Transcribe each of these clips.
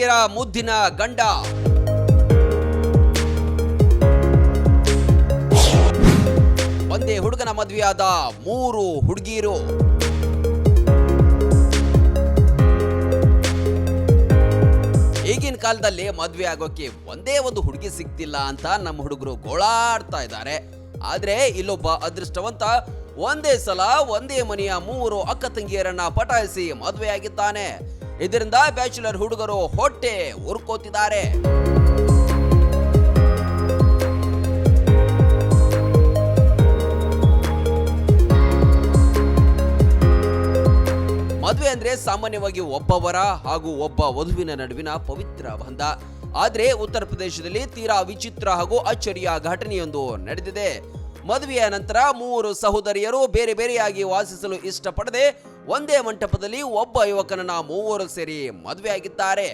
ಹುಡುಗಿಯರ ಮುದ್ದಿನ ಗಂಡ. ಒಂದೇ ಹುಡುಗನ ಮದುವೆಯಾದ 3 ಹುಡುಗಿಯರು. ಈಗಿನ ಕಾಲದಲ್ಲಿ ಮದುವೆ ಆಗೋಕೆ ಒಂದೇ ಒಂದು ಹುಡುಗಿ ಸಿಗ್ತಿಲ್ಲ ಅಂತ ನಮ್ಮ ಹುಡುಗರು ಗೋಳಾಡ್ತಾ ಇದ್ದಾರೆ. ಆದ್ರೆ ಇಲ್ಲೊಬ್ಬ ಅದೃಷ್ಟವಂತ ಒಂದೇ ಸಲ ಒಂದೇ ಮನೆಯ 3 ಅಕ್ಕ ತಂಗಿಯರನ್ನ ಪಟಾಯಿಸಿ ಮದುವೆಯಾಗಿದ್ದಾನೆ. ಇದರಿಂದ ಬ್ಯಾಚುಲರ್ ಹುಡುಗರು ಹೊಟ್ಟೆ ಉರ್ಕೋತಿದ್ದಾರೆ. ಮದುವೆ ಅಂದ್ರೆ ಸಾಮಾನ್ಯವಾಗಿ ಒಬ್ಬವರ ಹಾಗೂ ಒಬ್ಬ ವಧುವಿನ ನಡುವಿನ ಪವಿತ್ರ ಬಂಧ. ಆದ್ರೆ ಉತ್ತರ ಪ್ರದೇಶದಲ್ಲಿ ತೀರಾ ವಿಚಿತ್ರ ಹಾಗೂ ಅಚ್ಚರಿಯ ಘಟನೆಯೊಂದು ನಡೆದಿದೆ. ಮದುವೆಯ ನಂತರ 3 ಸಹೋದರಿಯರು ಬೇರೆ ಬೇರೆಯಾಗಿ ವಾಸಿಸಲು ಇಷ್ಟಪಡದೆ ಒಂದೇ ಮಂಟಪದಲ್ಲಿ ಒಬ್ಬ ಯುವಕನನ್ನ 3 ಸೇರಿ ಮದುವೆಯಾಗಿದ್ದಾರೆ.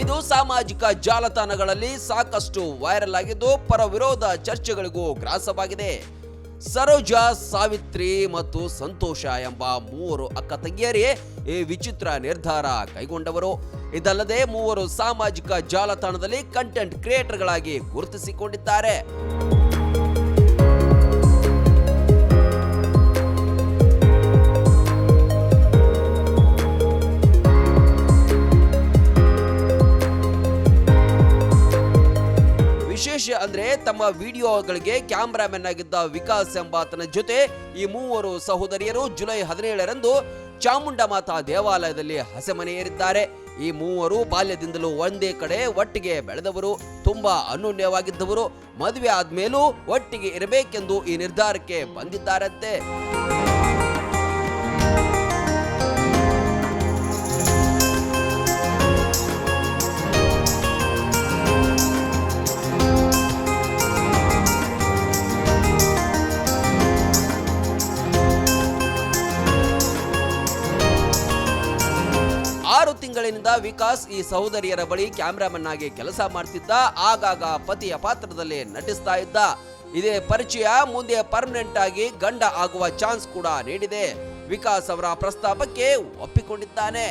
ಇದು ಸಾಮಾಜಿಕ ಜಾಲತಾಣಗಳಲ್ಲಿ ಸಾಕಷ್ಟು ವೈರಲ್ ಆಗಿದ್ದು ಪರ ವಿರೋಧ ಚರ್ಚೆಗಳಿಗೂ ಗ್ರಾಸವಾಗಿದೆ. ಸರೋಜಾ, ಸಾವಿತ್ರಿ ಮತ್ತು ಸಂತೋಷ ಎಂಬ 3 ಅಕ್ಕ ತಂಗಿಯರೇ ಈ ವಿಚಿತ್ರ ನಿರ್ಧಾರ ಕೈಗೊಂಡವರು. ಇದಲ್ಲದೆ 3 ಸಾಮಾಜಿಕ ಜಾಲತಾಣದಲ್ಲಿ ಕಂಟೆಂಟ್ ಕ್ರಿಯೇಟರ್ಗಳಾಗಿ ಗುರುತಿಸಿಕೊಂಡಿದ್ದಾರೆ. ವಿಶೇಷ ಅಂದ್ರೆ ತಮ್ಮ ವಿಡಿಯೋಗಳಿಗೆ ಕ್ಯಾಮರಾಮನ್ ಆಗಿದ್ದ ವಿಕಾಸ್ ಎಂಬಾತನ ಜೊತೆ ಈ 3 ಸಹೋದರಿಯರು ಜುಲೈ 17ರಂದು ಚಾಮುಂಡ ಮಾತಾ ದೇವಾಲಯದಲ್ಲಿ ಹಸೆಮಣೆ ಏರಿದ್ದಾರೆ. ಈ 3 ಬಾಲ್ಯದಿಂದಲೂ ಒಂದೇ ಕಡೆ ಒಟ್ಟಿಗೆ ಬೆಳೆದವರು, ತುಂಬಾ ಅನ್ಯೋನ್ಯವಾಗಿದ್ದವರು. ಮದುವೆ ಆದ್ಮೇಲೂ ಒಟ್ಟಿಗೆ ಇರಬೇಕೆಂದು ಈ ನಿರ್ಧಾರಕ್ಕೆ ಬಂದಿದ್ದಾರಂತೆ. ತಿಂಗಳಿನಿಂದ ವಿಕಾಸ್ ಈ ಸಹೋದರಿಯರ ಬಳಿ ಕ್ಯಾಮರಾಮನ್ ಆಗಿ ಕೆಲಸ ಮಾಡ್ತಿದ್ದ. ಆಗಾಗ ಪತಿಯ ಪಾತ್ರದಲ್ಲಿ ನಟಿಸ್ತಾ ಇದ್ದ. ಇದೇ ಪರಿಚಯ ಮುಂದೆ ಪರ್ಮನೆಂಟ್ ಆಗಿ ಗಂಡ ಆಗುವ ಚಾನ್ಸ್ ಕೂಡ ನೀಡಿದೆ. ವಿಕಾಸ್ ಅವರ ಪ್ರಸ್ತಾಪಕ್ಕೆ ಒಪ್ಪಿಕೊಂಡಿದ್ದಾನೆ.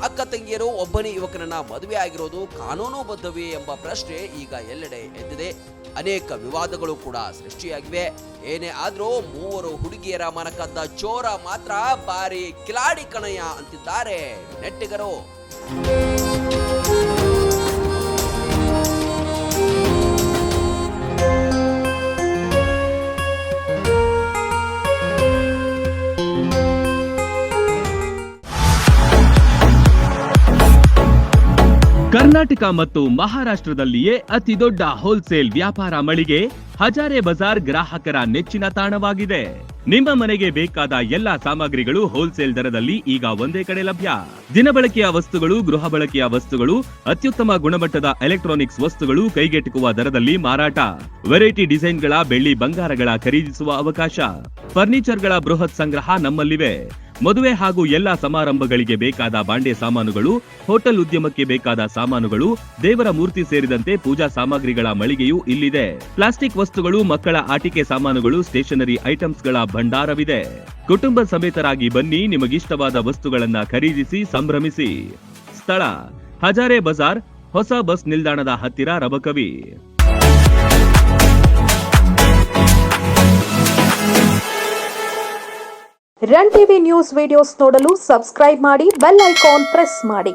ಅಕ್ಕ ತಂಗಿಯರು ಒಬ್ಬನೇ ಯುವಕನನ್ನ ಮದುವೆ ಆಗಿರೋದು ಕಾನೂನುಬದ್ಧವೇ ಎಂಬ ಪ್ರಶ್ನೆ ಈಗ ಎಲ್ಲೆಡೆ ಎದ್ದಿದೆ. ಅನೇಕ ವಿವಾದಗಳು ಕೂಡ ಸೃಷ್ಟಿಯಾಗಿವೆ. ಏನೇ ಆದ್ರೂ 3 ಹುಡುಗಿಯರ ಮನಕದ್ದ ಚೋರ ಮಾತ್ರ ಭಾರಿ ಕಿಲಾಡಿ ಕಣಯ್ಯ ಅಂತಿದ್ದಾರೆ ನೆಟ್ಟಿಗರು. ಕರ್ನಾಟಕ ಮತ್ತು ಮಹಾರಾಷ್ಟ್ರದಲ್ಲಿಯೇ ಅತಿ ದೊಡ್ಡ ಹೋಲ್ಸೇಲ್ ವ್ಯಾಪಾರ ಮಳಿಗೆ ಹಜಾರೆ ಬಜಾರ್ ಗ್ರಾಹಕರ ನೆಚ್ಚಿನ ತಾಣವಾಗಿದೆ. ನಿಮ್ಮ ಮನೆಗೆ ಬೇಕಾದ ಎಲ್ಲಾ ಸಾಮಗ್ರಿಗಳು ಹೋಲ್ಸೇಲ್ ದರದಲ್ಲಿ ಈಗ ಒಂದೇ ಕಡೆ ಲಭ್ಯ. ದಿನಬಳಕೆಯ ವಸ್ತುಗಳು, ಗೃಹ ಬಳಕೆಯ ವಸ್ತುಗಳು, ಅತ್ಯುತ್ತಮ ಗುಣಮಟ್ಟದ ಎಲೆಕ್ಟ್ರಾನಿಕ್ಸ್ ವಸ್ತುಗಳು ಕೈಗೆಟುಕುವ ದರದಲ್ಲಿ ಮಾರಾಟ. ವೆರೈಟಿ ಡಿಸೈನ್ಗಳ ಬೆಳ್ಳಿ ಬಂಗಾರಗಳ ಖರೀದಿಸುವ ಅವಕಾಶ. ಫರ್ನಿಚರ್ಗಳ ಬೃಹತ್ ಸಂಗ್ರಹ ನಮ್ಮಲ್ಲಿವೆ. ಮದುವೆ ಹಾಗೂ ಎಲ್ಲಾ ಸಮಾರಂಭಗಳಿಗೆ ಬೇಕಾದ ಬಾಂಡೆ ಸಾಮಾನುಗಳು, ಹೋಟೆಲ್ ಉದ್ಯಮಕ್ಕೆ ಬೇಕಾದ ಸಾಮಾನುಗಳು, ದೇವರ ಮೂರ್ತಿ ಸೇರಿದಂತೆ ಪೂಜಾ ಸಾಮಗ್ರಿಗಳ ಮಳಿಗೆಯೂ ಇಲ್ಲಿದೆ. ಪ್ಲಾಸ್ಟಿಕ್ ವಸ್ತುಗಳು, ಮಕ್ಕಳ ಆಟಿಕೆ ಸಾಮಾನುಗಳು, ಸ್ಟೇಷನರಿ ಐಟಮ್ಸ್ಗಳ ಭಂಡಾರವಿದೆ. ಕುಟುಂಬ ಸಮೇತರಾಗಿ ಬನ್ನಿ, ನಿಮಗಿಷ್ಟವಾದ ವಸ್ತುಗಳನ್ನ ಖರೀದಿಸಿ ಸಂಭ್ರಮಿಸಿ. ಸ್ಥಳ ಹಜಾರೆ ಬಜಾರ್, ಹೊಸ ಬಸ್ ನಿಲ್ದಾಣದ ಹತ್ತಿರ, Rabakavi. Run TV news videos ನೋಡಲು ಸಬ್ಸ್ಕ್ರೈಬ್ ಮಾಡಿ, ಬೆಲ್ ಐಕಾನ್ ಪ್ರೆಸ್ ಮಾಡಿ.